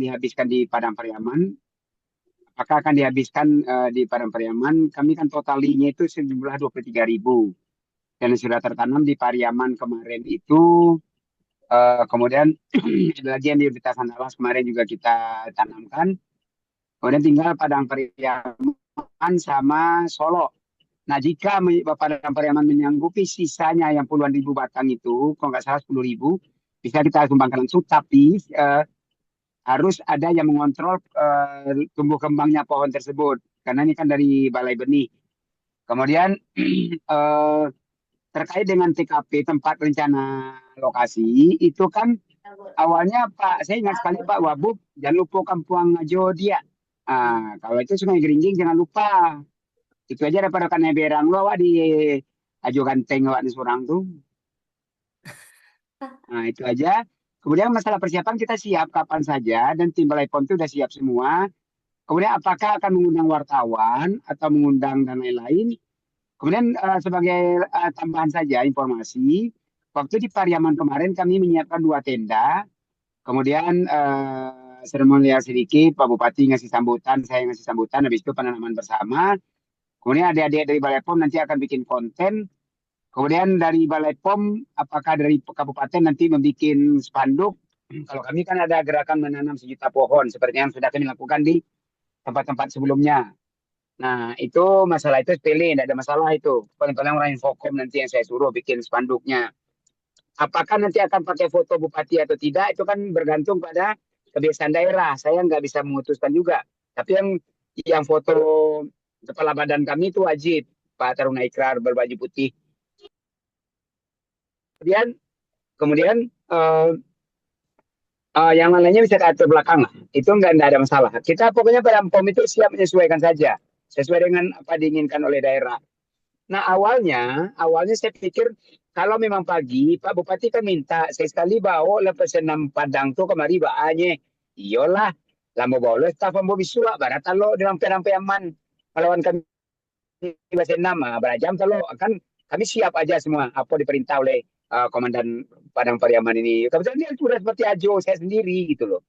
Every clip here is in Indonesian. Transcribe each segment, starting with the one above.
dihabiskan di Padang Pariaman. Apakah akan dihabiskan di Padang Pariaman? Kami kan totalinya itu sejumlah 23.000. Dan sudah tertanam di Pariaman kemarin itu. Kemudian ada lagi yang di Universitas Andalas kemarin juga kita tanamkan. Kemudian tinggal Padang Pariaman sama Solo. Nah, jika Padang Pariaman menyanggupi sisanya yang puluhan ribu batang itu, kalau nggak salah 10.000, bisa kita sumbangkan langsung. Tapi harus ada yang mengontrol tumbuh kembangnya pohon tersebut. Karena ini kan dari Balai Benih. Kemudian eh, terkait dengan TKP, tempat rencana lokasi, itu kan awalnya Pak, saya ingat sekali Pak Wabub, jangan lupa Kampung Ajo dia. Kalau itu Sungai Geringging jangan lupa. Itu aja daripada kan berang lo awak di Ajo Ganteng awak di Surang tuh. Nah, itu aja. Kemudian masalah persiapan kita siap kapan saja dan tim Balai POM itu sudah siap semua. Kemudian apakah akan mengundang wartawan atau mengundang dan lain-lain? Kemudian sebagai tambahan saja informasi, waktu di Pariaman kemarin kami menyiapkan 2 tenda. Kemudian seremonial sedikit, Pak Bupati ngasih sambutan, saya ngasih sambutan, habis itu penanaman bersama. Kemudian adik-adik dari Balai POM nanti akan bikin konten. Kemudian dari Balai POM, apakah dari Kabupaten nanti membuat spanduk? Kalau kami kan ada gerakan menanam 1 juta pohon, seperti yang sudah kami lakukan di tempat-tempat sebelumnya. Nah, itu masalah itu sepele, tidak ada masalah itu. Paling-paling orang Infokom nanti yang saya suruh bikin spanduknya. Apakah nanti akan pakai foto bupati atau tidak, itu kan bergantung pada kebiasaan daerah. Saya nggak bisa memutuskan juga. Tapi yang foto kepala badan kami itu wajib. Pak Taruna Ikrar berbaju putih. Kemudian yang lainnya bisa ke atur belakang lah. Itu nggak ada masalah. Kita pokoknya pada POM itu siap menyesuaikan saja. Sesuai dengan apa diinginkan oleh daerah. Nah, awalnya saya pikir kalau memang pagi, Pak Bupati kan minta saya sekali bawa lepas senam Padang tuh kemari baanya. Iyalah, lama bawa staf ambo bisua barat lo dalam rampe aman. Melawan kami bahasa enam berajam kalau kan kami siap aja semua apa diperintah oleh Komandan Padang Pariaman ini. Kebetulan dia sudah seperti Ajo saya sendiri gitu loh.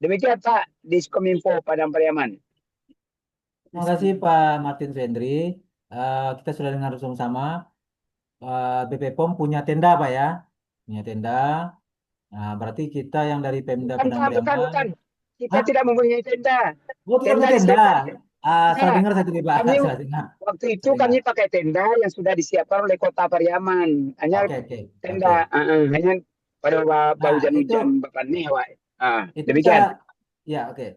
Demikian Pak Diskominfo Padang Pariaman. Terima kasih Pak Martin Fendri. Kita sudah dengar sama-sama. BP POM punya tenda Pak ya, punya tenda. Nah, berarti kita yang dari Pemda Bukan Padang Pak, Pariaman, bukan. Kita ah, tidak mempunyai tenda. oh tidak Tenda punya tenda. disiapkan. Saya Nah, dengar saya tadi Pak, kami saya dengar, waktu itu saya dengar. kami pakai tenda yang sudah disiapkan oleh Kota Pariaman. Hanya Oke oke oke. tenda, hanya pada bau Nah itu hujan-hujan bapak nih, Wak. itu bisa, Demikian. ya oke.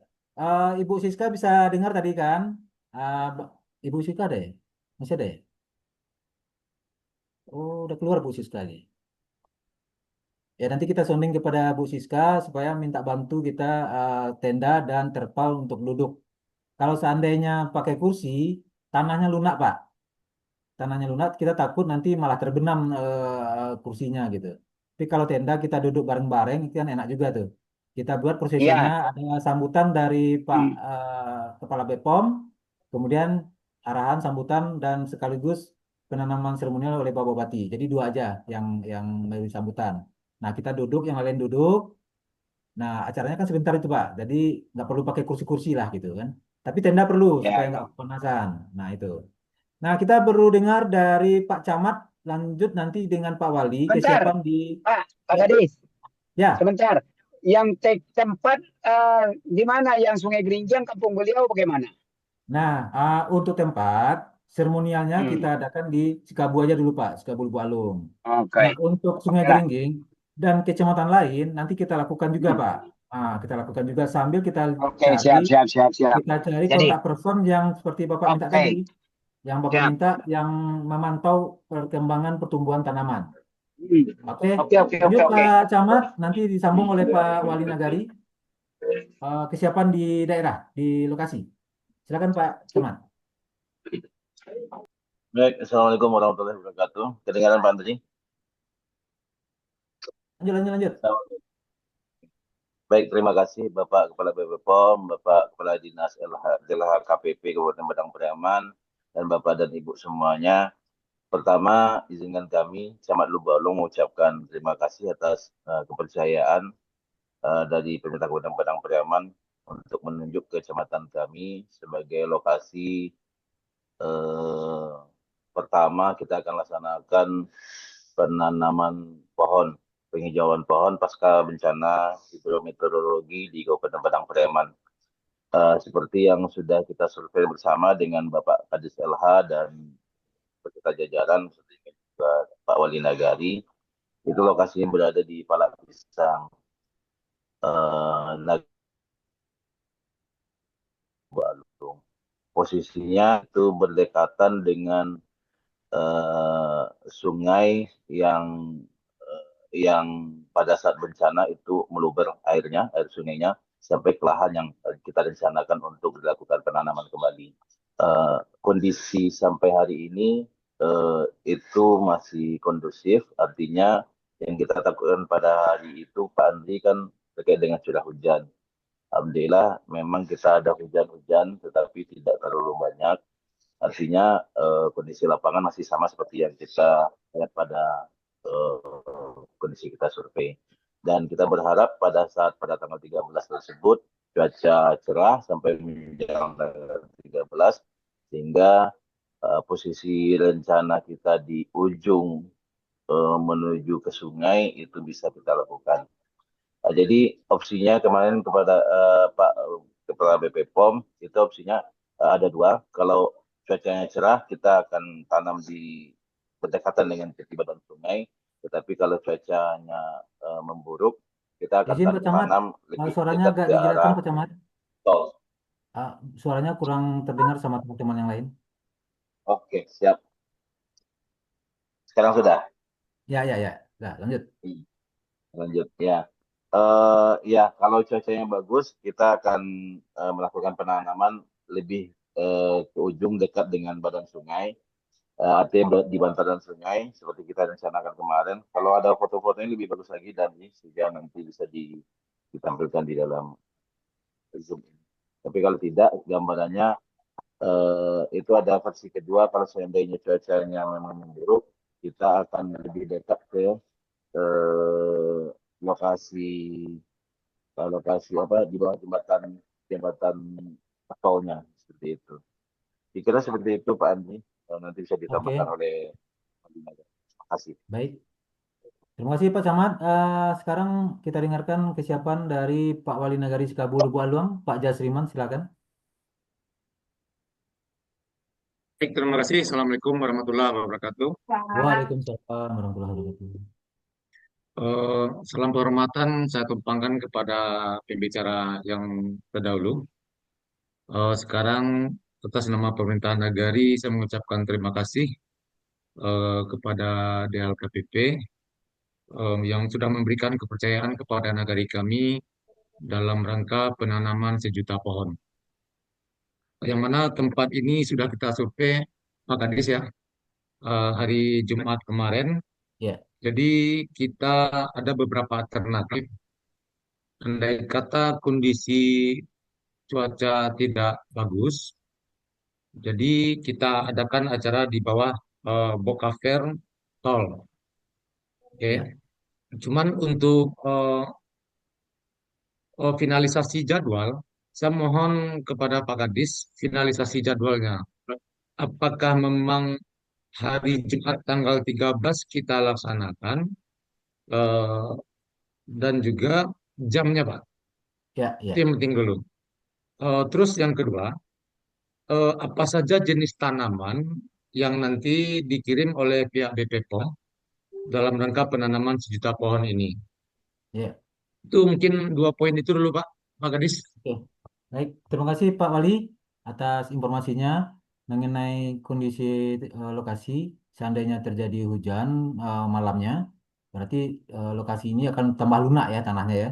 Ibu Siska bisa dengar tadi kan? Ibu Siska deh, masih deh. Oh udah keluar Bu Siska nih. Ya nanti kita sounding kepada Bu Siska supaya minta bantu kita tenda dan terpal untuk duduk. Kalau seandainya pakai kursi, tanahnya lunak Pak. Tanahnya lunak, kita takut nanti malah terbenam kursinya gitu. Tapi kalau tenda kita duduk bareng-bareng, itu kan enak juga tuh. Kita buat prosesinya, Iya. ada sambutan dari Pak Hmm. Kepala BPOM, kemudian arahan sambutan dan sekaligus penanaman seremonial oleh Pak Bupati. Jadi dua aja yang dari sambutan. Nah kita duduk, yang lain duduk. Nah acaranya kan sebentar itu Pak, jadi nggak perlu pakai kursi-kursi lah gitu kan. Tapi tenda perlu supaya Ya. nggak kepanasan. Nah itu. Nah, kita baru dengar dari Pak Camat, lanjut nanti dengan Pak Wali, Bentar, kesiapan di... Pak Ya, Gadis. ya. Sebentar. Yang tempat di mana yang Sungai Gerinjang kampung beliau bagaimana? Nah, untuk tempat, seremonialnya kita Hmm. adakan di Cikabu aja dulu, Pak, Cikabu Lubuk Alung. Nah, Oke. untuk Sungai Oke lah. Geringging dan kecamatan lain, nanti kita lakukan juga, Hmm. Pak. Kita lakukan juga sambil Oke, cari, siap, siap, siap, siap. kita cari Jadi, kontak person yang seperti Bapak minta tadi, oke, yang Bapak siap. minta, yang memantau perkembangan pertumbuhan tanaman. Hmm. Oke, Oke, oke, oke, lanjut oke. Pak Camat, nanti disambung oleh Pak Wali Nagari, kesiapan di daerah, di lokasi. Silakan Pak Camat. Baik, Assalamualaikum warahmatullahi wabarakatuh. Kedengaran Pak Andri? Lanjut, lanjut, lanjut. Baik, terima kasih Bapak Kepala BPOM, Bapak Kepala Dinas LHKPP Kabupaten Padang Pariaman, dan Bapak dan Ibu semuanya. Pertama, izinkan kami, Camat Lubalong, mengucapkan terima kasih atas kepercayaan dari pemerintah Kabupaten Padang Pariaman untuk menunjuk kecamatan kami sebagai lokasi pertama kita akan laksanakan penanaman pohon, penghijauan pohon pasca bencana hidrometeorologi di Kabupaten Padang Pariaman. Seperti yang sudah kita survei bersama dengan Bapak Kadis LH dan beserta jajaran, seperti juga Pak Wali Nagari, itu lokasinya berada di Palak Pisang, Bandung. Posisinya itu berdekatan dengan sungai yang pada saat bencana itu meluber airnya, air sungainya sampai ke lahan yang kita rencanakan untuk dilakukan penanaman kembali. Kondisi sampai hari ini itu masih kondusif, artinya yang kita takutkan pada hari itu Pak Andri kan terkait dengan curah hujan. Alhamdulillah memang kita ada hujan-hujan tetapi tidak terlalu banyak. Artinya kondisi lapangan masih sama seperti yang kita lihat pada kondisi kita survei. Dan kita berharap pada saat pada tanggal 13 tersebut cuaca cerah sampai menjelang tanggal 13 sehingga posisi rencana kita di ujung menuju ke sungai itu bisa kita lakukan. Jadi opsinya kemarin kepada Pak Kepala BP POM itu opsinya ada dua. Kalau cuacanya cerah kita akan tanam di berdekatan dengan tepi badan sungai. Tetapi kalau cuacanya memburuk kita akan Izin Pak Camat, tanam lebih suaranya dekat agak ke dijelaskan arah Pak Camat. tol. Suaranya kurang terdengar sama teman-teman yang lain. Oke, siap. Sekarang sudah. Ya, ya, ya. Nah, lanjut. Lanjut ya. Ya, kalau cuacanya bagus, kita akan melakukan penanaman lebih ke ujung dekat dengan badan sungai. Artinya di bantaran sungai, seperti kita rencanakan kemarin. Kalau ada foto-fotonya lebih bagus lagi dan ini sehingga nanti bisa ditampilkan di dalam Zoom ini. Tapi kalau tidak, gambarannya itu ada versi kedua. Kalau seandainya cuacanya memang memburuk, kita akan lebih dekat ke eh, lokasi lokasi apa di bawah jembatan tolnya seperti itu. Dikira seperti itu Pak Andi. Nanti bisa ditambahkan Oke, oleh Terima kasih. baik. Terima kasih Pak Camat. Sekarang kita dengarkan kesiapan dari Pak Wali Nagari Sikabu Lubu Aluang, Pak Jasriman, silakan. Baik, terima kasih. Assalamualaikum warahmatullahi wabarakatuh. Waalaikumsalam warahmatullahi wabarakatuh. Salam kehormatan saya tumpangkan kepada pembicara yang terdahulu. Sekarang atas nama pemerintahan Nagari, saya mengucapkan terima kasih kepada DLKPP yang sudah memberikan kepercayaan kepada Nagari kami dalam rangka penanaman 1 juta pohon. Yang mana tempat ini sudah kita survei, Pak Kadis ya, hari Jumat kemarin. Ya, Jadi kita ada beberapa alternatif. Andai kata kondisi cuaca tidak bagus, jadi kita adakan acara di bawah Boka Fair Tol. Oke. ya, Cuman untuk finalisasi jadwal, saya mohon kepada Pak Kadis finalisasi jadwalnya. Apakah memang hari Jumat tanggal 13 kita laksanakan eh, dan juga jamnya, Pak. ya, Itu ya. yang penting dulu. Terus yang kedua, apa saja jenis tanaman yang nanti dikirim oleh pihak BP POM dalam rangka penanaman 1 juta pohon ini. Ya. Itu mungkin 2 poin itu dulu, Pak. Pak Gadis. Oke. Baik, terima kasih Pak Wali atas informasinya mengenai kondisi lokasi. Seandainya terjadi hujan malamnya, berarti lokasi ini akan tambah lunak ya tanahnya ya,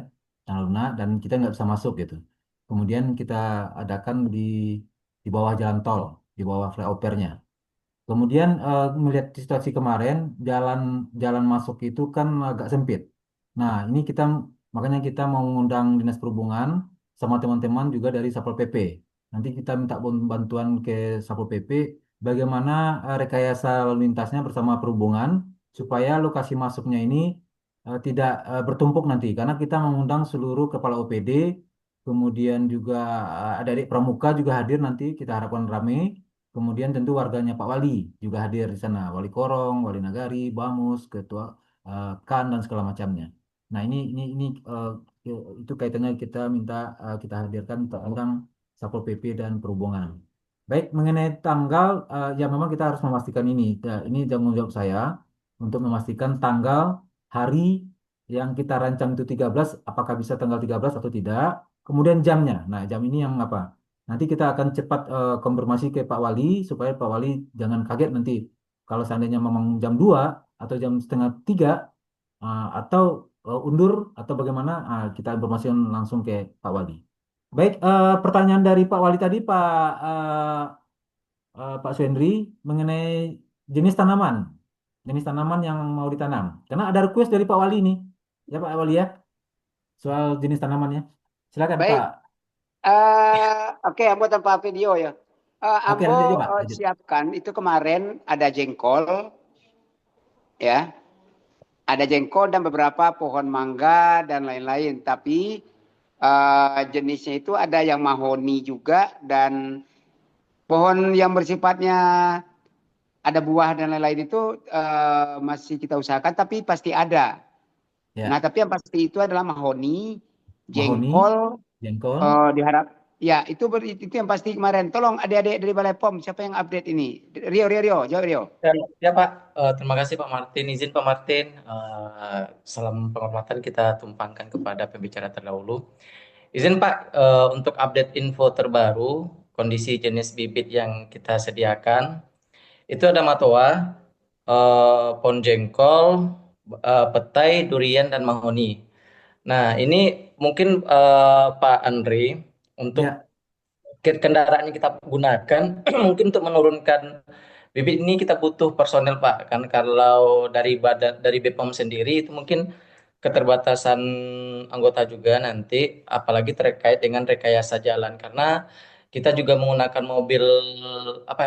tanah lunak dan kita nggak bisa masuk gitu. Kemudian kita adakan di bawah jalan tol, di bawah flyovernya. Kemudian melihat situasi kemarin, jalan jalan masuk itu kan agak sempit. Nah, ini makanya kita mau mengundang Dinas Perhubungan sama teman-teman juga dari Satpol PP. Nanti kita minta bantuan ke Satpol PP bagaimana rekayasa lalu lintasnya bersama perhubungan supaya lokasi masuknya ini tidak bertumpuk nanti karena kita mengundang seluruh kepala OPD kemudian juga adik-adik pramuka juga hadir nanti kita harapkan ramai. Kemudian tentu warganya Pak Wali juga hadir di sana, Wali Korong, Wali Nagari, Bamus, Ketua KAN dan segala macamnya. Nah ini itu kaitannya kita minta kita hadirkan tentang Satpol PP dan perhubungan. Baik, mengenai tanggal, ya memang kita harus memastikan ini. Ya, ini tanggung jawab saya untuk memastikan tanggal, hari yang kita rancang itu 13, apakah bisa tanggal 13 atau tidak. Kemudian jamnya. Nah, jam ini yang apa? Nanti kita akan cepat konfirmasi ke Pak Wali supaya Pak Wali jangan kaget nanti kalau seandainya memang jam 2 atau jam setengah 3 atau undur atau bagaimana kita informasikan langsung ke Pak Wali. Baik, pertanyaan dari Pak Wali tadi Pak Swendri mengenai jenis tanaman yang mau ditanam. Karena ada request dari Pak Wali nih, ya Pak Wali ya, soal jenis tanamannya. Silakan Baik, Pak. oke, Ambo tanpa video ya. Oke, Ambo lanjut aja Pak. Lanjut. siapkan itu kemarin ada jengkol, ya, ada jengkol dan beberapa pohon mangga dan lain-lain. Tapi jenisnya itu ada yang mahoni juga dan pohon yang bersifatnya ada buah dan lain-lain itu masih kita usahakan, tapi pasti ada. Ya, Nah, tapi yang pasti itu adalah mahoni, mahoni, jengkol, jengkol. diharap ya itu itu yang pasti kemarin. Tolong adik-adik dari Balai POM siapa yang update ini? Rio, jawab Rio. Ya Pak, terima kasih Pak Martin. Izin Pak Martin, salam penghormatan kita tumpangkan kepada pembicara terdahulu. Izin Pak, untuk update info terbaru, kondisi jenis bibit yang kita sediakan, itu ada matoa, pohon jengkol, petai, durian, dan mahoni. Nah, ini mungkin Pak Andri, untuk Ya, kendaraan yang kita gunakan, mungkin untuk menurunkan bibit ini kita butuh personel Pak. Kan kalau dari BPOM sendiri itu mungkin keterbatasan anggota juga nanti, apalagi terkait dengan rekayasa jalan, karena kita juga menggunakan mobil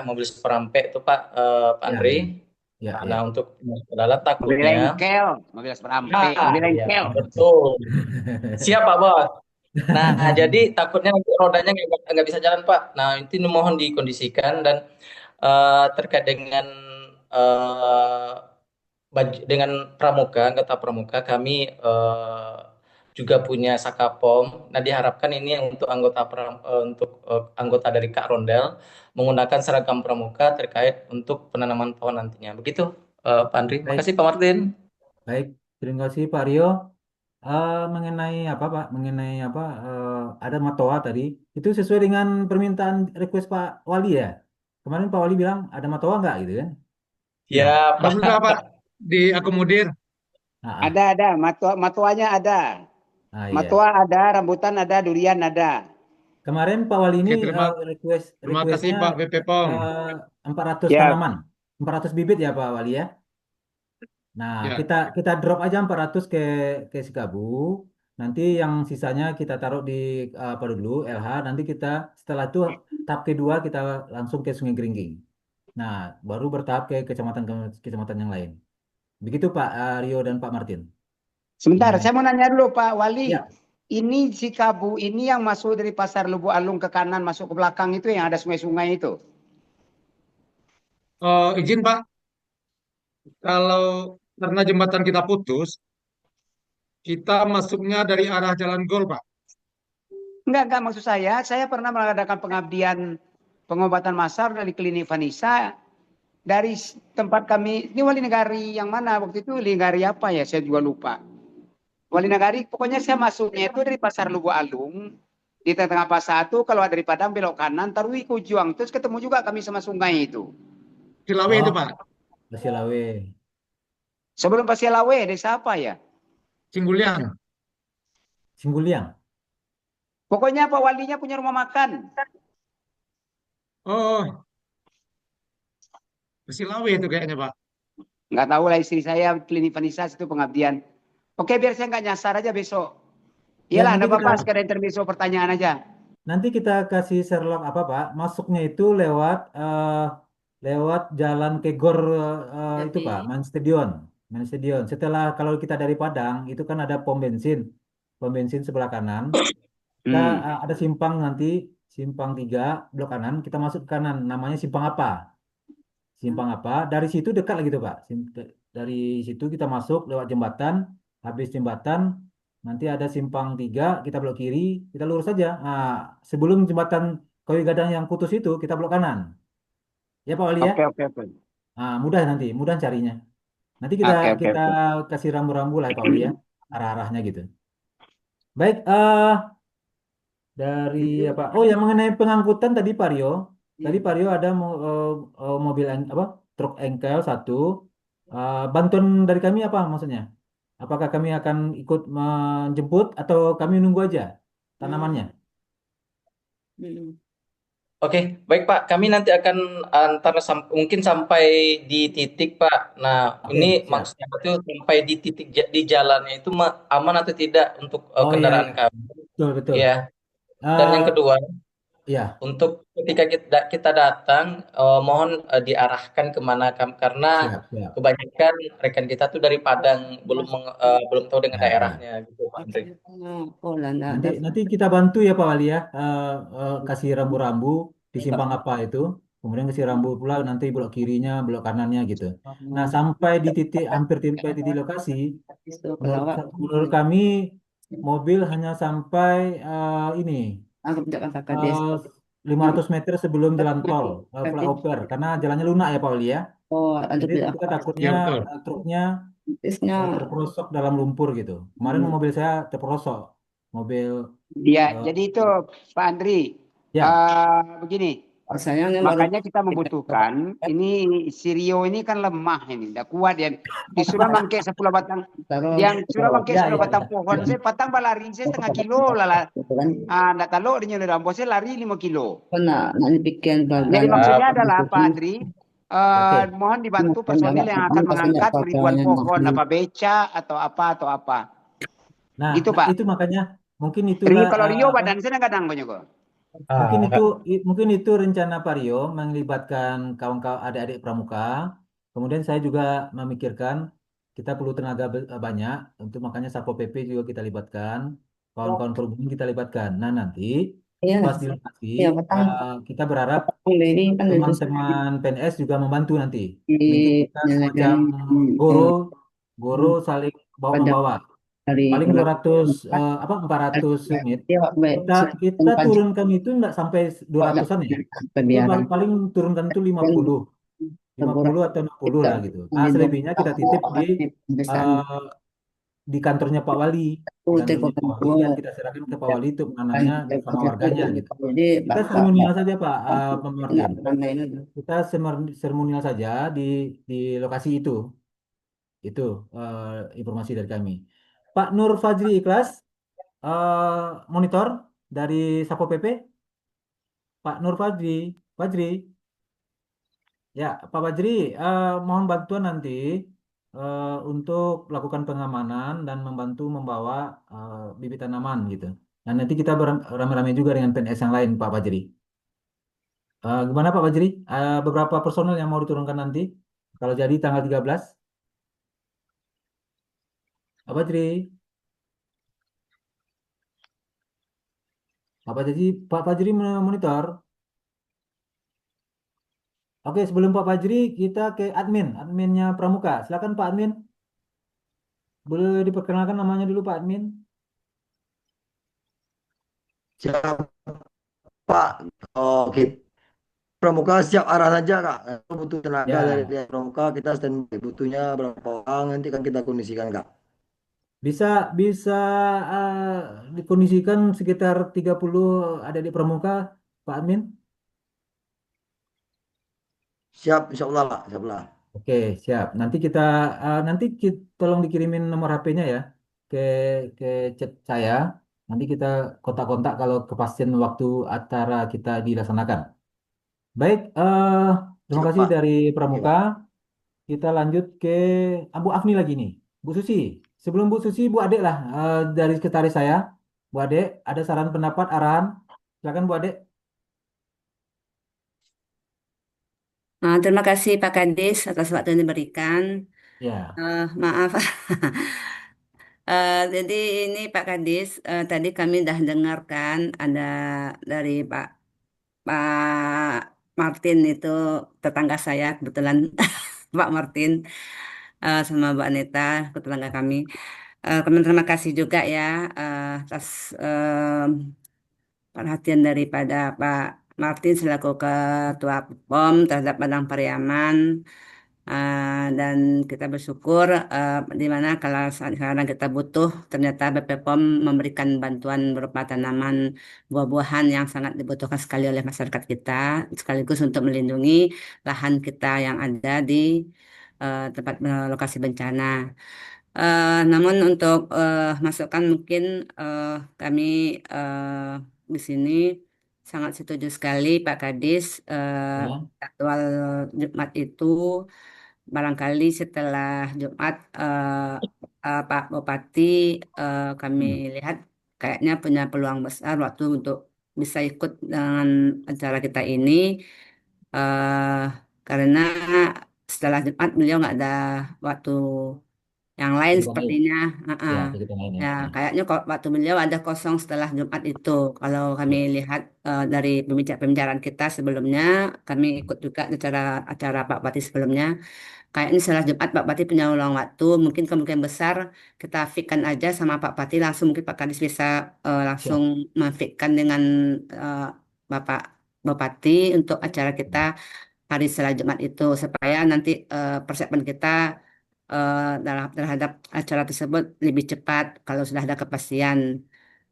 mobil seperampe itu Pak, Pak ya, Andri. ya, ya. Nah, untuk dalam Mobil takutnya, lengkel, mobil seperampe, mobil ya lengkel. betul. Siap Pak Bos. Nah, jadi takutnya nanti rodanya nggak bisa jalan Pak. Nah, itu mohon dikondisikan. Dan terkait dengan eh, dengan pramuka, anggota pramuka, kami juga punya Sakapom. Nah, diharapkan ini untuk anggota dari Kak Rondel menggunakan seragam pramuka terkait untuk penanaman pohon nantinya. Begitu, Pak Andri. Baik, Makasih Pak Martin. baik. Terima kasih Pak Rio. Mengenai apa Pak? Mengenai apa? Ada matoa tadi. Itu sesuai dengan permintaan request Pak Wali ya. Kemarin Pak Wali bilang ada matoa nggak gitu kan? Nah, Ya, Alhamdulillah Pak, Pak. diakomodir. Ada, matuanya ada. Iya. Matua ada, rambutan ada, durian ada. Kemarin Pak Wali ini Oke, terima kasih requestnya Pak BP POM. 400 Ya, tanaman, 400 bibit ya Pak Wali ya. Nah, Ya, kita drop aja 400 ke Sikabu. Nanti yang sisanya kita taruh di apa dulu LH. Nanti kita setelah itu tahap kedua kita langsung ke Sungai Geringging. Nah, baru bertahap ke kecamatan yang lain. Begitu Pak Rio dan Pak Martin sebentar, mengenai saya mau nanya dulu Pak Wali. ya Ini si Kabu ini yang masuk dari Pasar Lubu Alung ke kanan, masuk ke belakang itu yang ada sungai-sungai itu. izin Pak, kalau karena jembatan kita putus, kita masuknya dari arah Jalan Gol Pak. Enggak maksud saya pernah mengadakan pengabdian pengobatan massal dari klinik Vanessa dari tempat kami. Ini Wali Negari yang mana waktu itu? Wali Negari apa ya? Saya juga lupa. Wali Negari, pokoknya saya masuknya itu dari Pasar Lubu Alung. Di tengah pasar itu kalau dari Padang belok kanan, Tarui ke Ujuang. Terus ketemu juga kami sama sungai itu. Cilawe itu oh Pak, Basilawe, Sebelum Pasir Lawe, desa apa ya? Singguliang. Singguliang. Pokoknya Pak Walinya punya rumah makan. Oh, Cilawe itu kayaknya Pak. Nggak tahu lah istri saya klinik Vanessa itu pengabdian. Oke, biar saya nggak nyasar aja besok. Ya Iyalah, nanti ada kita apa-apa sekarang intermezzo pertanyaan aja. Nanti kita kasih Sherlock apa Pak? Masuknya itu lewat jalan ke Gor itu Pak, Main Stadion. Main Stadion. Setelah kalau kita dari Padang itu kan ada pom bensin sebelah kanan. Kita Hmm. ada simpang nanti, simpang 3 belok kanan, kita masuk ke kanan, namanya simpang apa? Simpang apa? Dari situ dekat lagi tuh Pak. Dari situ kita masuk lewat jembatan, habis jembatan nanti ada simpang 3, kita belok kiri, kita lurus saja. Nah, sebelum jembatan Kayu Gadang yang putus itu kita belok kanan. Ya Pak Wali ya? Oke, oke, oke. Nah, mudah nanti, mudah carinya. Nanti kita Oke, oke, kita oke. kasih rambu-rambu lah ya Pak Wali ya, arah-arahnya gitu. Baik, dari apa? Oh, yang mengenai pengangkutan tadi Pak Rio. Tadi Pak Rio ada mobil apa? Truk engkel satu. Bantuan dari kami apa maksudnya? Apakah kami akan ikut menjemput atau kami nunggu aja tanamannya? Oke, baik Pak. Kami nanti akan antar mungkin sampai di titik Pak. Nah, ini Oke, siap. maksudnya itu sampai di titik di jalannya itu aman atau tidak untuk Oh iya, kendaraan iya. kami. Betul, betul. Ya. Dan yang Eh kedua, ya, untuk ketika kita datang, mohon diarahkan kemana karena siap, siap. kebanyakan rekan kita tuh dari Padang belum tahu dengan Ya, ya. daerahnya gitu Pak Andre. Nanti nanti kita bantu ya Pak Wali ya, kasih rambu-rambu di simpang apa itu, kemudian kasih rambu pula nanti belok kirinya, belok kanannya gitu. Nah sampai di titik hampir sampai titik lokasi, menurut kami mobil hanya sampai ini eh, 500 meter sebelum jalan tol flyover, karena jalannya lunak ya Pak Wali ya. Jadi kita takutnya Ya betul. truknya terperosok dalam lumpur gitu. Kemarin mobil saya terperosok, mobil Ya, eh, jadi itu Pak Andri, ya. begini, makanya kita membutuhkan ini si Rio ini kan lemah ini, tidak kuat ya. Disuruh mangke 10 batang, yang suruh mangke Ya, 10 ya, batang ya. pohon, saya patang balari saya setengah kilo lah. Ndak tahu dia nyuruh saya lari 5 kilo. Jadi Ah, maksudnya adalah Pak Andri, Oke. mohon dibantu personil yang akan mengangkat ribuan pohon, apa beca atau apa. Nah, Gitu nah, Pak. itu makanya mungkin Rio itulah kalau Rio apa? badan saya kadang banyak kok. Mungkin itu rencana Vario melibatkan kawan-kawan adik-adik pramuka. Kemudian saya juga memikirkan kita perlu tenaga banyak, untuk makanya Satpol PP juga kita libatkan, kawan-kawan perhubungan kita libatkan. Nah, nanti pas di lokasi kita berharap teman-teman PNS juga membantu nanti. Mungkin kita semacam goro, goro saling bawa membawa. Paling 200 apa 400 unit. Kita kita turunkan itu enggak sampai 200-an ya. Itu paling turunkan itu 50 atau 60 lah gitu. Nah, selebihnya kita titip eh, di kantornya Pak Wali, di kantornya Pak Wali dan kita serahkan ke Pak Wali untuk menanamnya bersama warganya gitu. Kita seremonial saja Pak Martin. Kita seremonial saja di lokasi itu. Itu informasi dari kami. Pak Nur Fajri Ikhlas, monitor dari Sapo PP. Pak Nur Fajri, Fajri, ya Pak Fajri, mohon bantuan nanti untuk melakukan pengamanan dan membantu membawa bibit tanaman gitu. Dan nanti kita beramai-ramai juga dengan PNS yang lain Pak Fajri. Gimana Pak Fajri? Beberapa personel yang mau diturunkan nanti kalau jadi tanggal 13. Pak Fajri, Pak Fajri monitor. Oke, sebelum Pak Fajri, kita ke adminnya Pramuka. Silakan Pak admin, boleh diperkenalkan namanya dulu Pak admin. Siap, Pak. Oke. Pramuka siap arah saja, Kak. Butuh tenaga dari Ya, pihak Pramuka, kita standby. Butuhnya berapa orang, nanti kan kita kondisikan, Kak. bisa bisa dikondisikan sekitar 30 ada di Pramuka, Pak admin. Siap, insya Allah, Pak. Insya Allah. Oke, siap. Nanti tolong dikirimin nomor HP-nya ya ke ke chat saya. Nanti kita kontak-kontak kalau kepastian waktu acara kita dilaksanakan. Baik, terima Siap, kasih Pak. dari Oke, Pramuka. Pak. Kita lanjut ke Bu Afni lagi nih. Bu Susi, sebelum Bu Susi, Bu Ade lah dari sekretaris saya. Bu Ade, ada saran pendapat, arahan? Silakan Bu Ade. Terima kasih Pak Kadis atas waktu yang diberikan. Ya, Maaf, Jadi ini Pak Kadis, tadi kami dah dengarkan ada dari Pak Martin itu tetangga saya kebetulan Pak Martin sama Mbak Anita tetangga kami. Kami terima kasih juga ya atas perhatian daripada Pak Martin selaku Ketua POM terhadap Padang Pariaman. Dan kita bersyukur di mana kalau sekarang kita butuh ternyata BPOM memberikan bantuan berupa tanaman buah-buahan yang sangat dibutuhkan sekali oleh masyarakat kita sekaligus untuk melindungi lahan kita yang ada di tempat lokasi bencana. Namun untuk masukan mungkin kami di sini sangat setuju sekali Pak Kadis Ya. jadwal Jumat itu barangkali setelah Jumat Pak Bupati kami Hmm. lihat kayaknya punya peluang besar waktu untuk bisa ikut dengan acara kita ini eh, karena setelah Jumat beliau nggak ada waktu yang lain Kegiatan lain. sepertinya. Heeh. Ya, kegiatan lain ya. Ya, Hmm. kayaknya kok waktu beliau ada kosong setelah Jumat itu. Kalau kami Ya. lihat dari pembicaraan kita sebelumnya, kami Hmm. ikut juga acara acara Pak Bupati sebelumnya. Kayaknya setelah Jumat Pak Bupati punya ulang waktu. Mungkin kemungkinan besar kita fikkan aja sama Pak Bupati langsung mungkin Pak Kadis bisa langsung Siap. memfikkan dengan eh, Bapak Bupati untuk acara kita Hmm. hari setelah Jumat itu supaya nanti persiapan kita terhadap acara tersebut lebih cepat kalau sudah ada kepastian.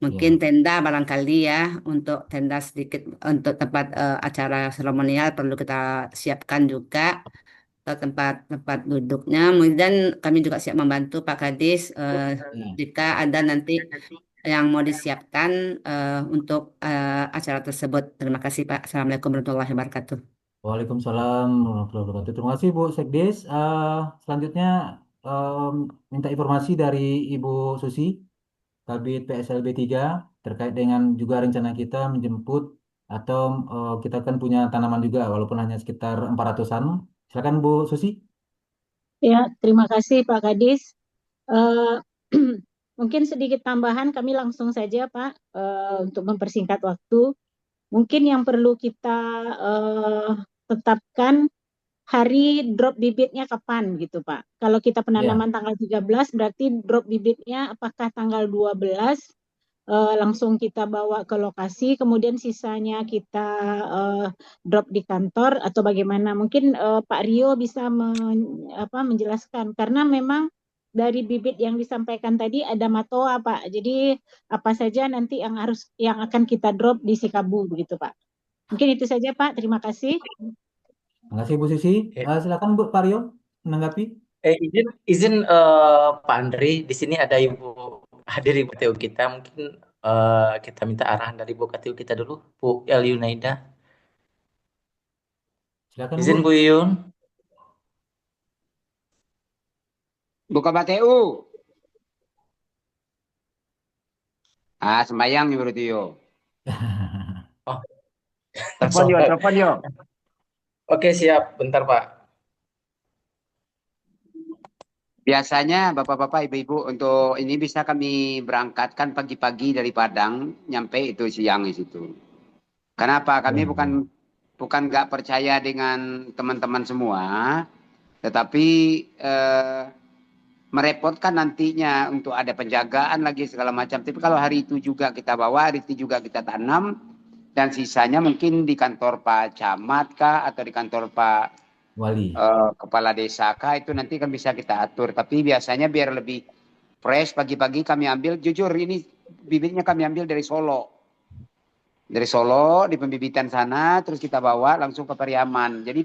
Mungkin Ya. tenda barangkali ya untuk tenda sedikit untuk tempat acara seremonial perlu kita siapkan juga tempat duduknya. Kemudian kami juga siap membantu Pak Kadis Ya. jika ada nanti yang mau disiapkan untuk acara tersebut. Terima kasih Pak. Assalamualaikum warahmatullahi wabarakatuh. Waalaikumsalam warahmatullahi wabarakatuh. Terima kasih Bu Sekdes. Selanjutnya em, minta informasi dari Ibu Susi, Kabid PSLB 3 terkait dengan juga rencana kita menjemput atau kita kan punya tanaman juga walaupun hanya sekitar 400-an. Silakan Bu Susi. Ya, terima kasih Pak Kadis. Eh, mungkin sedikit tambahan kami langsung saja Pak untuk mempersingkat waktu. Mungkin yang perlu kita tetapkan hari drop bibitnya kapan gitu Pak. Kalau kita Ya, penanaman tanggal 13 berarti drop bibitnya apakah tanggal 12 langsung kita bawa ke lokasi, kemudian sisanya kita eh, drop di kantor atau bagaimana? Mungkin Pak Rio bisa menjelaskan karena memang dari bibit yang disampaikan tadi ada matoa Pak. Jadi apa saja nanti yang akan kita drop di Sikabu begitu Pak. Mungkin itu saja Pak. Terima kasih. terima kasih Bu Susi. Ya. Silakan Bu Paryo menanggapi. Izin Pak Andri, di sini ada Ibu hadir Ibu KTU kita. Mungkin kita minta arahan dari Ibu KTU kita dulu, Bu El Yunaida. Silakan Bu. Izin Bu Yun. Buka BTU. Sembayang nih berarti yo. Oh, Telepon yo, sorry. telepon yo. Oke, siap. Bentar, Pak. Biasanya bapak-bapak, ibu-ibu untuk ini bisa kami berangkatkan pagi-pagi dari Padang, nyampe itu siang di situ. Kenapa? Kami Ya, bukan ya. bukan nggak percaya dengan teman-teman semua, tetapi eh, merepotkan nantinya untuk ada penjagaan lagi segala macam. Tapi kalau hari itu juga kita bawa, hari itu juga kita tanam, dan sisanya mungkin di kantor Pak Camat kah atau di kantor Pak Wali. Kepala Desa kah itu nanti kan bisa kita atur. Tapi biasanya biar lebih fresh pagi-pagi kami ambil. Jujur ini bibitnya kami ambil dari Solo. Dari Solo di pembibitan sana terus kita bawa langsung ke Pariaman. Jadi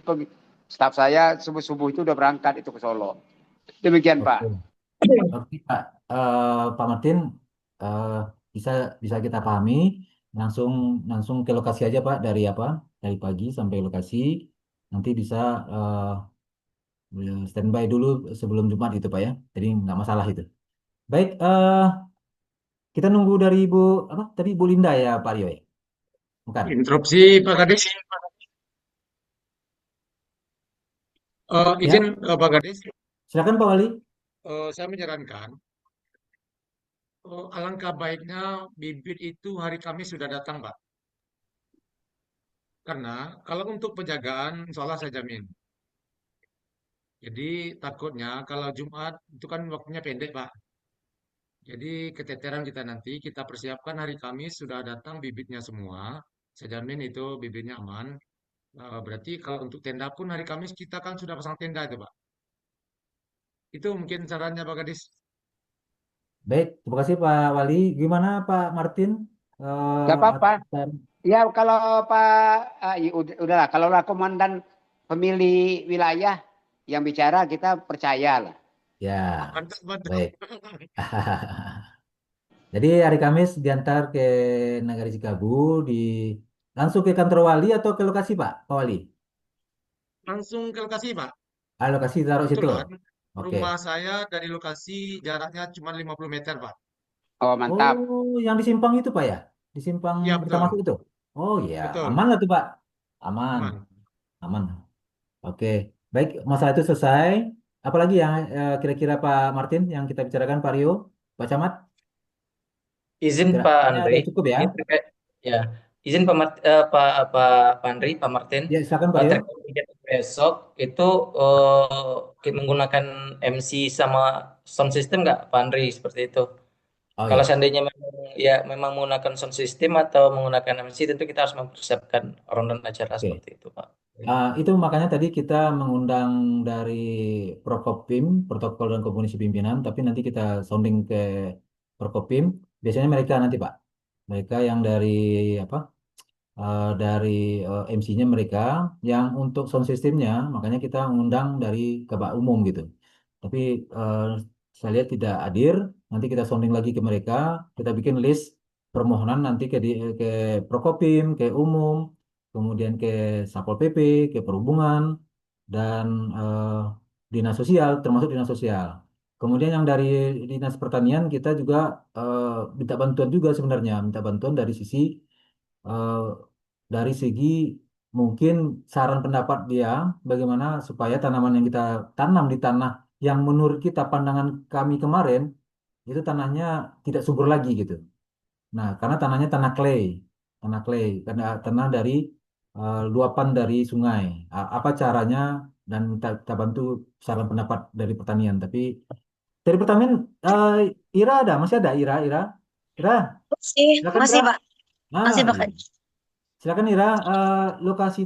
staf saya subuh-subuh itu udah berangkat itu ke Solo. Demikian Pak. Oke. Oke, Pak. Pak Martin, eh, bisa bisa kita pahami. Langsung langsung ke lokasi aja, Pak. Dari apa? Dari pagi sampai lokasi. Nanti bisa standby dulu sebelum Jumat gitu, Pak ya. Jadi nggak masalah itu. Baik, kita nunggu dari Ibu apa? Tadi Bu Linda ya, Pak Rio ya? Bukan? Interupsi Pak Kadis. Ya, Izin Pak Kadis, silakan Pak Wali. saya menyarankan Alangkah baiknya bibit itu hari Kamis sudah datang, Pak. Karena kalau untuk penjagaan, insya Allah saya jamin. Jadi takutnya kalau Jumat itu kan waktunya pendek, Pak. Jadi keteteran kita nanti kita persiapkan hari Kamis sudah datang bibitnya semua. Saya jamin itu bibitnya aman. Berarti kalau untuk tenda pun hari Kamis kita kan sudah pasang tenda itu, Pak. Itu mungkin sarannya Pak Gadis. Baik, terima kasih Pak Wali. Gimana Pak Martin? Gak apa-apa. Dan- Ya kalau Pak, udahlah. Kalau lah komandan pemilih wilayah yang bicara kita percaya lah. Ya, Mantap, mantap. baik. Jadi hari Kamis diantar ke Nagari Sikabu, di langsung ke kantor wali atau ke lokasi Pak Wali? Langsung ke lokasi, Pak. Ah, lokasi taruh situ. Kebetulan Oke. rumah saya dari lokasi jaraknya cuma 50 meter, Pak. Oh mantap. Oh, yang di Simpang itu Pak ya? Di Simpang Iya, kita betul. masuk itu? Oh iya, Betul. aman lah tuh Pak. Aman, Aman. aman. Oke, baik. Masalah itu selesai. Apalagi yang kira-kira Pak Martin yang kita bicarakan Pak Rio, Pak Camat? Izin Pak Kira-kira Andri, udah cukup ya? ini terkait ya, izin Pak Andri, Pak Martin, Ya, silakan Pak Rio. terkait kegiatan besok itu kita menggunakan MC sama sound system nggak, Pak Andri, seperti itu. Oh Kalau ya. seandainya memang menggunakan sound system atau menggunakan MC, tentu kita harus mempersiapkan rundown acara Oke. seperti itu, Pak. Itu makanya tadi kita mengundang dari Prokopim, Protokol dan Komunikasi Pimpinan, tapi nanti kita sounding ke Prokopim. Biasanya mereka nanti Pak, mereka yang dari apa? Dari MC-nya mereka, yang untuk sound systemnya, makanya kita mengundang dari Kabak Umum gitu. Tapi eh, saya lihat tidak hadir, nanti kita sounding lagi ke mereka, kita bikin list permohonan nanti ke Prokopim, ke Umum, kemudian ke Satpol PP, ke Perhubungan, dan Dinas Sosial, termasuk Dinas Sosial. Kemudian yang dari Dinas Pertanian kita juga minta bantuan juga sebenarnya, minta bantuan eh, dari segi mungkin saran pendapat dia bagaimana supaya tanaman yang kita tanam di tanah yang menurut kita pandangan kami kemarin itu tanahnya tidak subur lagi gitu. Nah, karena tanahnya tanah clay karena tanah dari luapan dari sungai. Apa caranya dan kita bantu saran pendapat dari pertanian. Tapi dari pertanian Ira ada, masih ada Ira, Masih, silakan masih Ira. Pak, Ah, masih Pak. iya. Silakan Ira, lokasi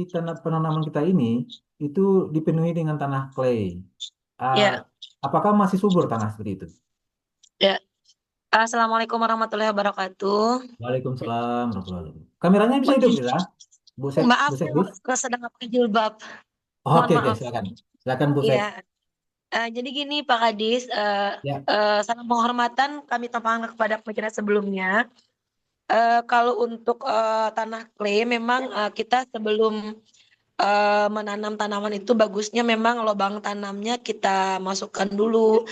tanah penanaman kita ini itu dipenuhi dengan tanah clay. Ah, Ya, apakah masih subur tanah seperti itu? ya. Assalamualaikum warahmatullahi wabarakatuh. Waalaikumsalam warahmatullahi wabarakatuh. Kameranya bisa hidup, Ira? Maaf, Bu saya Sekdis? sedang pakai jilbab. Mohon Oke, oke, maaf. silakan. Silakan Bu Sek. Iya, jadi gini Pak Kadis, Ya, salam penghormatan kami tumpahkan kepada pembicara sebelumnya. Kalau untuk tanah clay, memang kita sebelum menanam tanaman itu bagusnya memang lubang tanamnya kita masukkan dulu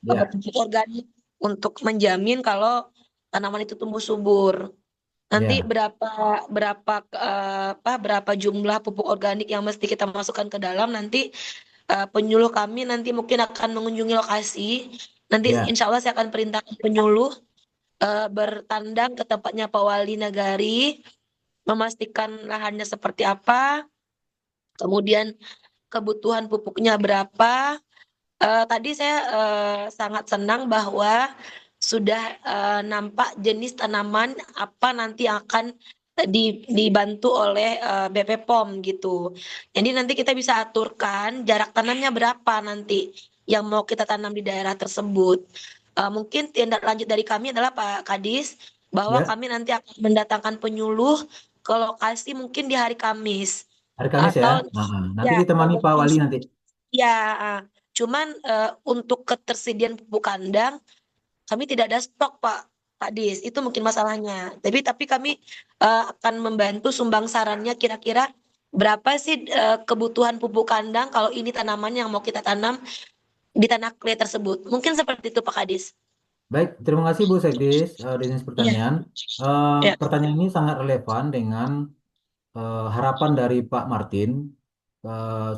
ya, pupuk organik untuk menjamin kalau tanaman itu tumbuh subur. Nanti ya. berapa jumlah pupuk organik yang mesti kita masukkan ke dalam, nanti penyuluh kami nanti mungkin akan mengunjungi lokasi. Nanti Ya. insya Allah saya akan perintahkan penyuluh bertandang ke tempatnya Pak Wali Nagari, memastikan lahannya seperti apa, kemudian kebutuhan pupuknya berapa. Tadi saya sangat senang bahwa sudah nampak jenis tanaman apa nanti akan dibantu oleh BP POM gitu. Jadi nanti kita bisa aturkan jarak tanamnya berapa nanti yang mau kita tanam di daerah tersebut. Mungkin tindak lanjut dari kami adalah Pak Kadis bahwa Ya. kami nanti akan mendatangkan penyuluh ke lokasi mungkin di hari Kamis Hari Kamis ya. atau Nanti ya atau ditemani Pak mungkin Wali nanti. ya. Cuman untuk ketersediaan pupuk kandang kami tidak ada stok Pak Kadis. Itu mungkin masalahnya. Tapi kami akan membantu sumbang sarannya kira-kira berapa sih kebutuhan pupuk kandang kalau ini tanaman yang mau kita tanam di tanah clay tersebut. Mungkin seperti itu Pak Kadis. Baik, terima kasih Bu Sekdis, Dinas Iya, Pertanian. ya, Pertanyaan ini sangat relevan dengan harapan dari Pak Martin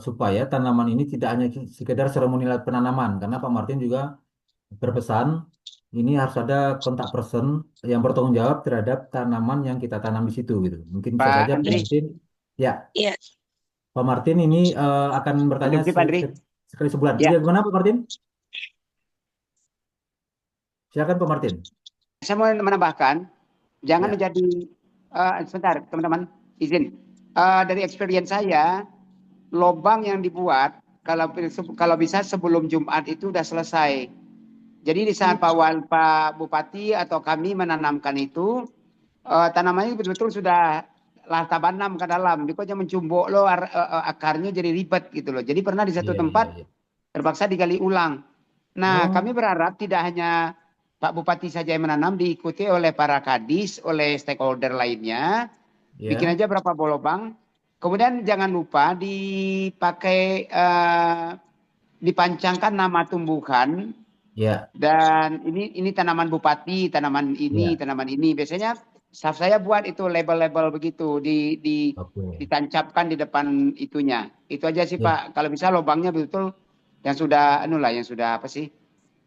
supaya tanaman ini tidak hanya sekedar seremonial penanaman, karena Pak Martin juga berpesan ini harus ada kontak person yang bertanggung jawab terhadap tanaman yang kita tanam di situ gitu. Mungkin bisa Pak saja Pak Andri, Martin, ya Iya. Pak Martin ini akan bertanya Konsumsi Pak Andri. sekali sebulan. Ya, Iya, gimana Pak Martin? Silakan Pak Martin. saya mau menambahkan, jangan Ya, menjadi sebentar teman-teman, izin. Dari experience saya, lobang yang dibuat kalau bisa sebelum Jumat itu udah selesai. Jadi di saat Pak Bupati atau kami menanamkan itu, tanamannya betul-betul sudah lata banam ke dalam. Dia aja mencumbuk loh akarnya jadi ribet gitu loh. Jadi pernah di satu iya, iya, tempat iya. terpaksa digali ulang. Nah, Oh, kami berharap tidak hanya Pak Bupati saja yang menanam, diikuti oleh para kadis, oleh stakeholder lainnya. Bikin ya, aja berapa lubang. Kemudian jangan lupa dipakai dipancangkan nama tumbuhan ya, dan ini tanaman bupati, ya. tanaman ini. Biasanya staff saya buat itu label-label begitu Oke. ditancapkan di depan itunya. Itu aja sih Ya, Pak. Kalau bisa lubangnya betul yang sudah yang sudah apa sih?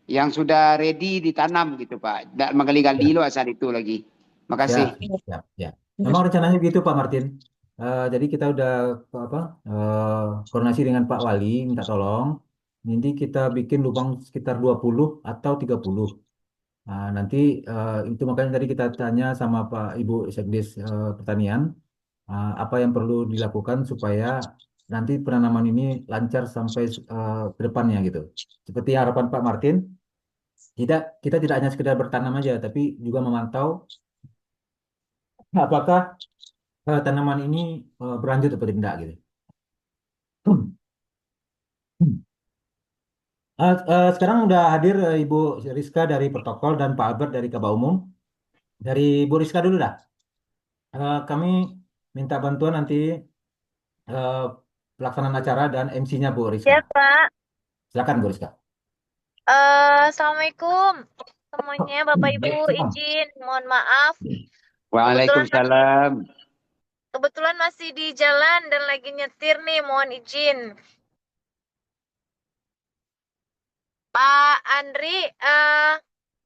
Yang sudah ready ditanam gitu Pak. Tidak menggali-gali ya. lo asal itu lagi. Siap, Makasih. siap, ya. Memang rencananya begitu Pak Martin. Jadi kita udah apa koordinasi dengan Pak Wali, minta tolong. Nanti kita bikin lubang sekitar 20 atau 30. Nanti itu makanya tadi kita tanya sama Pak Ibu Sekdes Pertanian, apa yang perlu dilakukan supaya nanti penanaman ini lancar sampai ke depannya gitu. Seperti harapan Pak Martin, kita tidak hanya sekedar bertanam aja, tapi juga memantau apakah tanaman ini berlanjut atau tidak gitu. Sekarang udah hadir Ibu Rizka dari protokol dan Pak Albert dari Kaba Umum. Dari Bu Rizka dulu dah. Kami minta bantuan nanti eh, pelaksanaan acara dan MC-nya Bu Rizka. Ya, Pak. Silakan Bu Rizka. Assalamualaikum semuanya, Bapak Ibu, Waalaikumsalam. izin, mohon maaf. Waalaikumsalam. Kebetulan masih di jalan dan lagi nyetir nih, mohon izin. Pak Andri,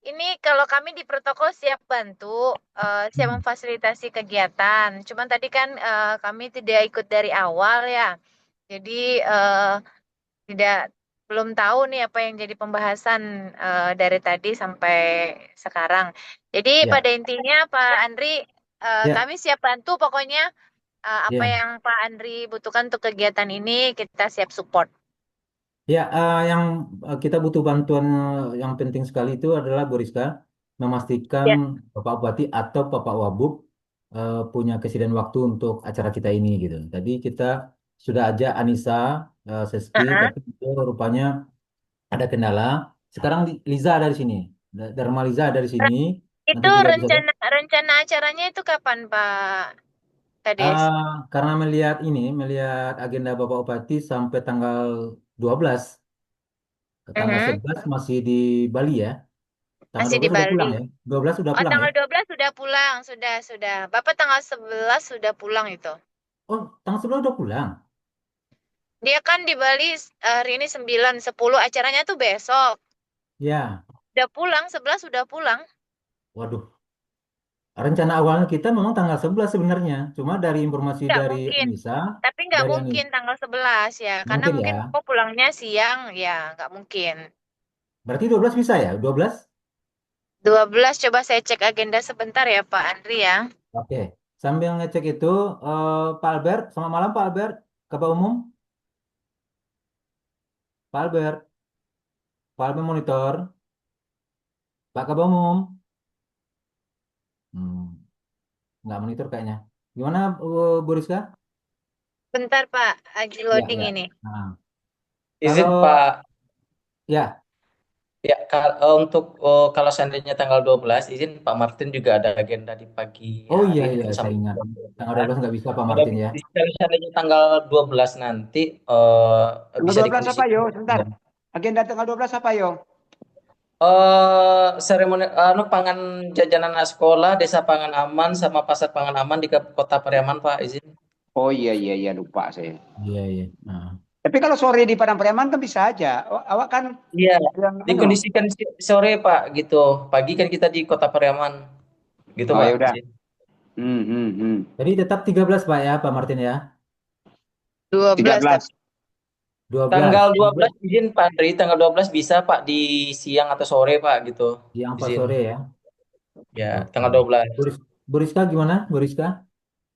ini kalau kami di protokol siap bantu, siap memfasilitasi kegiatan. Cuman tadi kan kami tidak ikut dari awal ya, jadi tidak belum tahu nih apa yang jadi pembahasan dari tadi sampai sekarang. Jadi Ya, pada intinya Pak Andri, ya, kami siap bantu pokoknya apa ya. yang Pak Andri butuhkan untuk kegiatan ini kita siap support. Ya, yang kita butuh bantuan yang penting sekali itu adalah Bu Rizka memastikan Ya. Bapak Bupati atau Bapak Wabub punya kesediaan waktu untuk acara kita ini gitu. Tadi kita sudah ajak Anissa Seski, Heeh. tapi itu rupanya ada kendala. Sekarang Liza ada di sini, Dharma Liza ada di sini. Nanti Itu juga bisa. rencana acaranya itu kapan Pak Kades? Ah, karena melihat agenda Bapak Bupati sampai tanggal 12, tanggal Mhm. 11 masih di Bali ya. Tanggal Masih di 12 sudah pulang Bali. ya. 12 sudah Oh, pulang ya. tanggal 12 sudah pulang, sudah. Bapak tanggal 11 sudah pulang itu. Oh, tanggal 11 udah pulang. Dia kan di Bali hari ini 9, 10 acaranya tuh besok. Ya, Udah pulang, 11 sudah pulang. waduh. Rencana awalnya kita memang tanggal 11 sebenarnya. Cuma dari informasi Nggak dari mungkin. Anissa, Tapi nggak dari mungkin Anissa, tanggal 11 ya. Karena mungkin mungkin ya. kok pulangnya siang, ya nggak mungkin. Berarti 12 bisa ya? 12? 12 coba saya cek agenda sebentar ya Pak Andri ya. Oke. Sambil ngecek itu, Pak Albert, selamat malam Pak Albert, Ketua Umum. Pak Albert, Pak Albert monitor, Pak Ketua Umum. Hmm, nggak monitor kayaknya. Gimana Bu Rizka? Bentar Pak, lagi Ya, loading ya. ini. Nah, Izin kalau Pak, ya, ya untuk kalau seandainya tanggal 12, izin Pak Martin juga ada agenda di pagi oh hari iya ini iya kan saya sampai ingat. Tanggal 9. 12 nggak bisa Pak Kalau Martin ya. seandainya tanggal 12 nanti Tanggal bisa 12 apa dikondisikan. yo? Sebentar. Agenda tanggal 12 apa yo? Seremoni pangan jajanan anak sekolah, Desa Pangan Aman sama Pasar Pangan Aman di Kota Pariaman, Pak, izin. Oh iya lupa saya. Iya iya. Nah. Tapi kalau sore di Padang Pariaman kan bisa aja. Awak kan Iya, yang dikondisikan sore Pak gitu. Pagi kan kita di Kota Pariaman. Gitu Oh Pak. ya udah. Jadi tetap 13 Pak ya, Pak Martin ya. 12 13. tapi. 12. Tanggal 12 izin Pak Andri, tanggal 12 bisa Pak di siang atau sore Pak gitu. Siang Pak Izin. sore ya. Ya, Oke. tanggal 12. Bu Rizka gimana? Bu Rizka?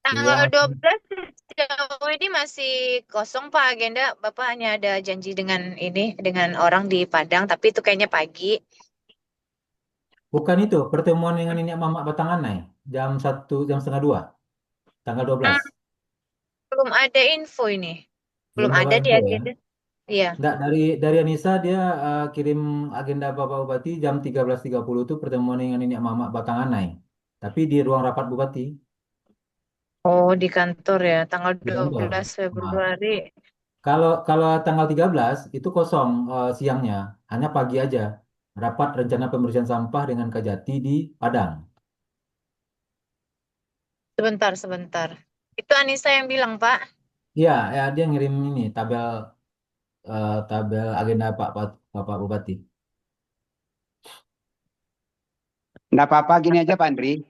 Tanggal Siang. 12 sejauh ini masih kosong Pak agenda. Bapak hanya ada janji dengan orang di Padang, tapi itu kayaknya pagi. Bukan itu, pertemuan dengan Nenek Mamak Batanganai jam 1, jam setengah 2, tanggal 12. Belum ada info ini. Belum Belum ada dapat di info ya. agenda. Iya. Enggak, dari Anissa dia kirim agenda Bapak Bupati jam 13.30 itu pertemuan dengan Nenek Mamak Batanganai. Tapi di ruang rapat Bupati Oh, di kantor ya, tanggal di kantor. 12 Nah, Februari. kalau tanggal 13 itu kosong siangnya, hanya pagi aja. Rapat rencana pembersihan sampah dengan Kajati di Padang. Sebentar. Itu Anissa yang bilang, Pak. Iya, ya, dia ngirim ini tabel agenda Bapak Bupati. Nggak apa-apa gini aja Pak Andri.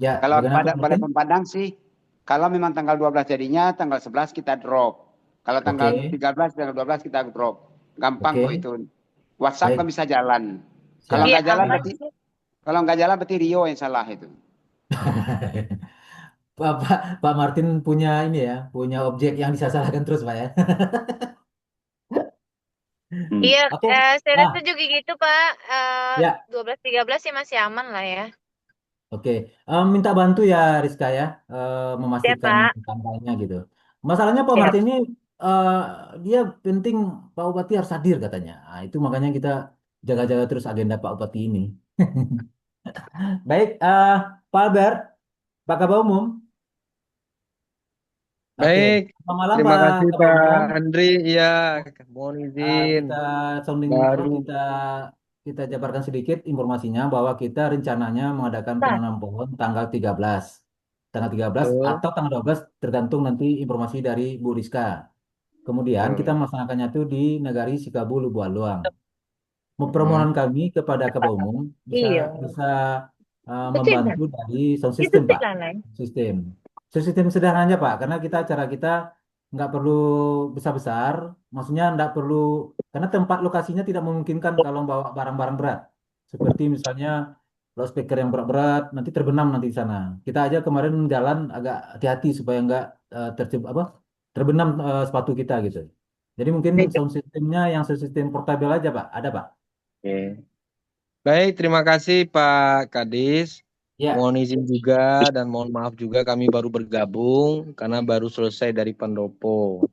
Ya, Kalau bagaimana Pak pada Martin? Padang sih, kalau memang tanggal 12 jadinya, tanggal 11 kita drop. Kalau tanggal Oke. 13, tanggal 12 kita drop. Gampang kok Oke. itu. WhatsApp kan Baik. bisa jalan. Kalau Siap. Iya, nggak jalan aman berarti sih. kalau nggak jalan berarti Rio yang salah itu. Pak Martin punya ini ya, punya objek yang disalahkan terus Pak ya. Iya, Oke. saya Ah, rasa juga gitu, Pak. ya, 12-13 sih masih aman lah ya. oke. Minta bantu ya Rizka ya, Ya, memastikan Pak. tanggalnya gitu. Masalahnya Pak Siap. Martin ini eh, dia penting Pak Bupati harus hadir katanya. Nah, itu makanya kita jaga-jaga terus agenda Pak Bupati ini. Baik, Pak Albert, Pak Kabau Umum. Oke, Baik, selamat malam terima Pak kasih Kabau Pak Umum. Andri. Iya, mohon izin. Kita sounding Baru kita jabarkan sedikit informasinya bahwa kita rencananya mengadakan Pak. penanam pohon tanggal 13. Tanggal 13 betul, atau tanggal 12 tergantung nanti informasi dari Bu Rizka. Kemudian kita betul. melaksanakannya itu di Nagari Sikabu Lubualuang. Hmm. Permohonan kami kepada Kabau Umum bisa Iya. bisa Betul, membantu Pak. dari sound Itu system, Pak. jalan. Sistem. Sistem sederhana aja, Pak. Karena acara kita nggak perlu besar-besar. Maksudnya nggak perlu, karena tempat lokasinya tidak memungkinkan kalau bawa barang-barang berat. Seperti misalnya loudspeaker yang berat-berat, nanti terbenam nanti di sana. Kita aja kemarin jalan agak hati-hati supaya nggak terbenam sepatu kita gitu. Jadi mungkin sound systemnya yang sound system portable aja, Pak. Ada, Pak? Oke. Baik, terima kasih Pak Kadis. Ya. Mohon izin juga dan mohon maaf juga kami baru bergabung karena baru selesai dari pendopo.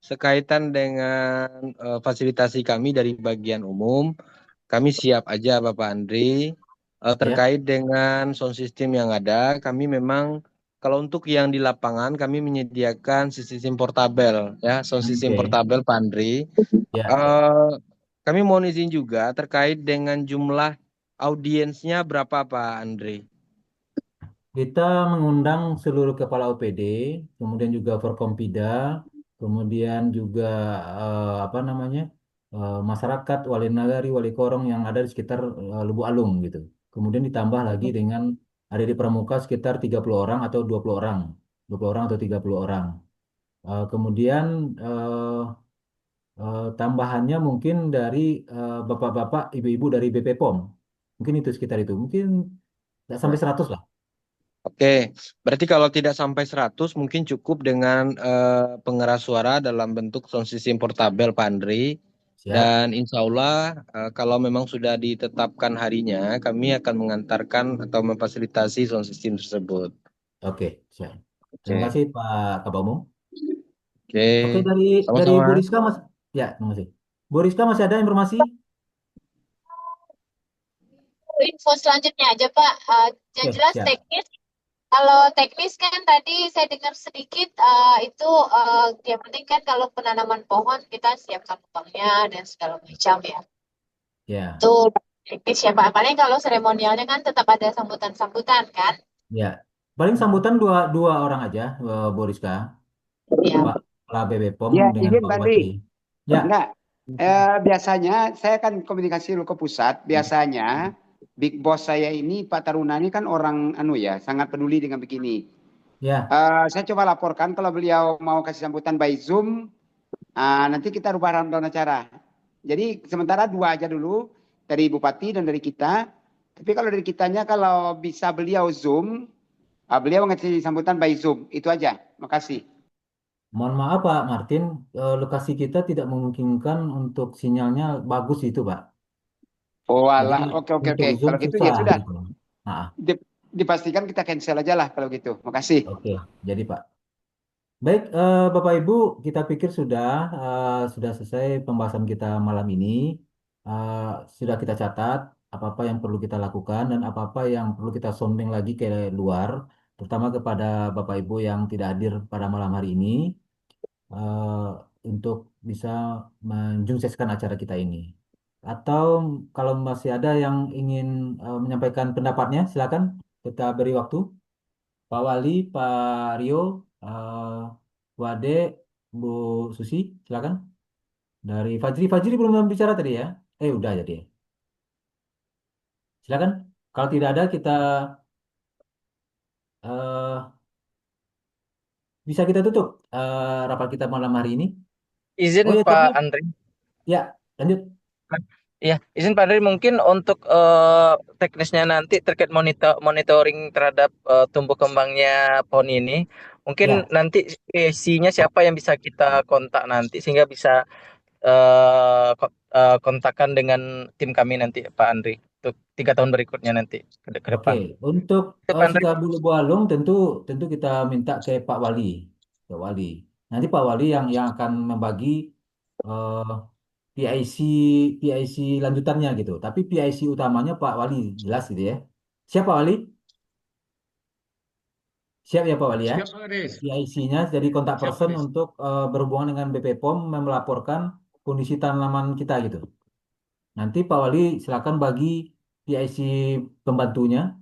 Sekaitan dengan fasilitasi kami dari bagian umum, kami siap aja Bapak Andri. Terkait dengan sound system yang ada, kami memang kalau untuk yang di lapangan kami menyediakan sistem portabel ya, sound system Oke. portabel Pak Andri. Ya. Kami mohon izin juga terkait dengan jumlah audiensnya berapa Pak Andri? Kita mengundang seluruh kepala OPD, kemudian juga Forkompida, kemudian juga masyarakat, wali nagari, wali korong yang ada di sekitar Lubuk Alung gitu. Kemudian ditambah lagi dengan ada di Pramuka sekitar 30 orang atau 20 orang, 20 orang atau 30 orang. Kemudian tambahannya mungkin dari bapak-bapak, ibu-ibu dari BP POM, mungkin itu sekitar itu, mungkin tidak sampai 100 lah. Oke, berarti kalau tidak sampai 100 mungkin cukup dengan pengeras suara dalam bentuk sound system portabel Pak Andri. Siap. Dan insya Allah kalau memang sudah ditetapkan harinya, kami akan mengantarkan atau memfasilitasi sound system tersebut. Oke, siap. Oke. Terima kasih Pak Kabau Umum. Oke, Oke, dari sama-sama. Bu Rizka Mas, ya, terima kasih. Bu Rizka masih ada informasi? Info selanjutnya aja, Pak. Yang Oke, jelas siap. teknis. Kalau teknis kan tadi saya dengar sedikit itu yang penting kan kalau penanaman pohon kita siapkan lubangnya dan segala macam ya. Ya, Itu teknis ya Pak. Paling kalau seremonialnya kan tetap ada sambutan-sambutan kan. ya. Paling sambutan dua orang aja, Bu Rizka. Ya. Pak Kepala BPOM Ya, dengan izin Pak Pak Bupati. Andri. Ya, Enggak, biasanya saya kan komunikasi dulu ke pusat. Biasanya big boss saya ini Pak Taruna ini kan orang ya sangat peduli dengan begini. ya. Saya coba laporkan kalau beliau mau kasih sambutan by Zoom, nanti kita rubah rundown acara. Jadi sementara 2 aja dulu dari Bupati dan dari kita. Tapi kalau dari kitanya kalau bisa beliau Zoom, beliau ngasih sambutan by Zoom. Itu aja. Makasih. Mohon maaf Pak Martin, lokasi kita tidak memungkinkan untuk sinyalnya bagus itu Pak. Oh Jadi alah, oke oke untuk oke. Zoom Kalau gitu ya susah sudah. gitu. Nah, Dipastikan kita cancel aja lah kalau gitu. Makasih. oke. Jadi Pak. Baik, Bapak Ibu, kita pikir sudah selesai pembahasan kita malam ini. Eh, sudah kita catat apa-apa yang perlu kita lakukan dan apa-apa yang perlu kita sonding lagi ke luar, terutama kepada Bapak Ibu yang tidak hadir pada malam hari ini, eh, untuk bisa mensukseskan acara kita ini. Atau kalau masih ada yang ingin menyampaikan pendapatnya, silakan kita beri waktu. Pak Wali, Pak Rio, Bu Ade, Bu Susi, silakan. Dari Fajri belum bicara tadi ya? Udah jadi. Silakan. Kalau tidak ada, kita eh, bisa kita tutup rapat kita malam hari ini. Izin Oh ya, tapi Pak Andri. ya lanjut. Ya, izin Pak Andri, mungkin untuk teknisnya nanti terkait monitoring terhadap tumbuh kembangnya pohon ini, mungkin Ya, nanti isinya siapa yang bisa kita kontak nanti sehingga bisa kontakkan dengan tim kami nanti Pak Andri untuk 3 tahun berikutnya nanti ke oke. depan. Untuk Itu Pak Andri. Sukabulu Bualung tentu kita minta ke Pak Wali, Pak Wali. Nanti Pak Wali yang akan membagi eh, PIC PIC lanjutannya gitu. Tapi PIC utamanya Pak Wali jelas gitu ya. Siap Pak Wali? Siap ya Pak Wali ya. Siap, Pak Aris. PIC-nya jadi kontak Siap, person Aris. untuk berhubungan dengan BPOM melaporkan kondisi tanaman kita gitu. Nanti Pak Wali silakan bagi PIC pembantunya,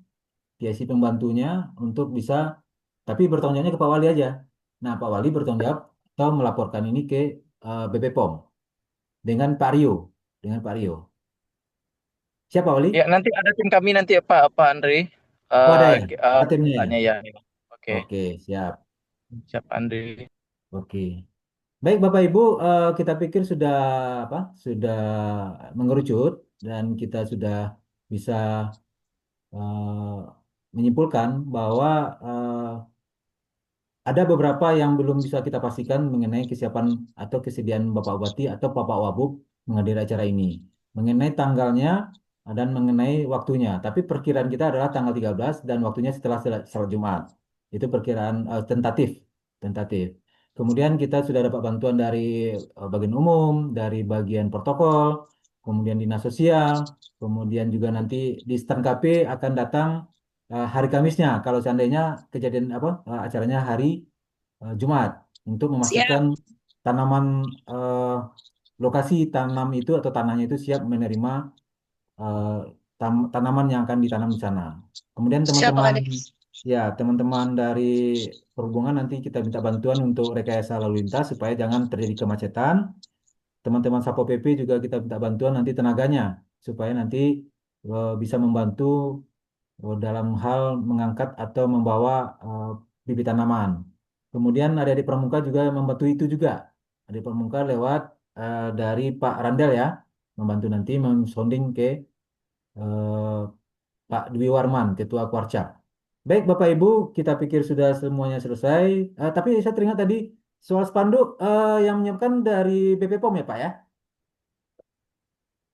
PIC pembantunya untuk bisa, tapi bertanggung jawabnya ke Pak Wali aja. Nah Pak Wali bertanggung jawab atau melaporkan ini ke BPOM dengan Pak Rio, dengan Pak Rio. Siap Pak Wali? Ya, nanti ada tim kami nanti Pak Andri. Oh ada ya? Ada timnya ya? Tanya ya. Oke, Oke, siap. siap Andri. Oke. Baik Bapak Ibu, kita pikir sudah sudah mengerucut dan kita sudah bisa eh, menyimpulkan bahwa ada beberapa yang belum bisa kita pastikan mengenai kesiapan atau kesediaan Bapak Bupati atau Bapak Wabub menghadiri acara ini. Mengenai tanggalnya dan mengenai waktunya. Tapi perkiraan kita adalah tanggal 13 dan waktunya setelah salat Jumat. Itu perkiraan tentatif. Tentatif. Kemudian kita sudah dapat bantuan dari bagian umum, dari bagian protokol, kemudian dinas sosial, kemudian juga nanti di stand KP akan datang hari Kamisnya kalau seandainya kejadian acaranya hari Jumat untuk Siap. memastikan tanaman lokasi tanam itu atau tanahnya itu siap menerima eh, tanaman yang akan ditanam di sana. Kemudian Siap, Pak teman-teman Kades. teman-teman dari perhubungan nanti kita minta bantuan untuk rekayasa lalu lintas supaya jangan terjadi kemacetan. Teman-teman Sapo PP juga kita minta bantuan nanti tenaganya supaya nanti bisa membantu dalam hal mengangkat atau membawa bibit tanaman. Kemudian adik-adik pramuka juga membantu itu juga. Adik pramuka lewat dari Pak Randel ya, membantu nanti mensonding ke eh, Pak Dwi Warman, Ketua Kuarcap. Baik Bapak Ibu, kita pikir sudah semuanya selesai. Tapi saya teringat tadi soal spanduk yang menyiapkan dari BP POM ya Pak ya?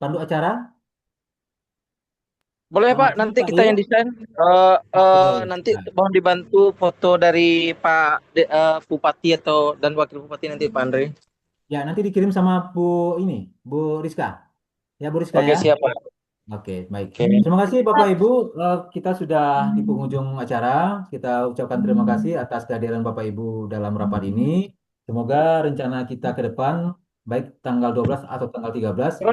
Spanduk acara? Boleh Pak Pak, Martin, nanti Pak kita Rio? yang desain. Oke, Nanti siap. mohon dibantu foto dari Bupati atau dan Wakil Bupati nanti Pak Andre. Ya, nanti dikirim sama Bu Rizka. Ya, Bu Rizka Oke, ya. siap Pak. Oke, baik. Oke. Terima kasih Bapak Ibu. Kita sudah di penghujung acara. Kita ucapkan terima kasih atas kehadiran Bapak Ibu dalam rapat ini. Semoga rencana kita ke depan, baik tanggal 12 atau tanggal 13,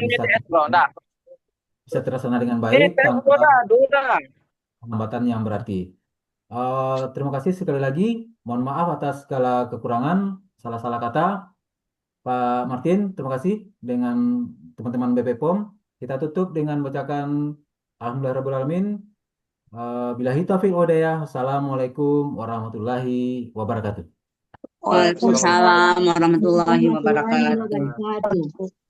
bisa terlaksana dengan baik tanpa hambatan yang berarti. Terima kasih sekali lagi. Mohon maaf atas segala kekurangan. salah-salah kata. Pak Martin, terima kasih dengan teman-teman BP POM. Kita tutup dengan bacakan Alhamdulillahirrahmanirrahim. Billahi taufiq wal hidayah. Assalamualaikum warahmatullahi wabarakatuh. Waalaikumsalam warahmatullahi wabarakatuh. wabarakatuh.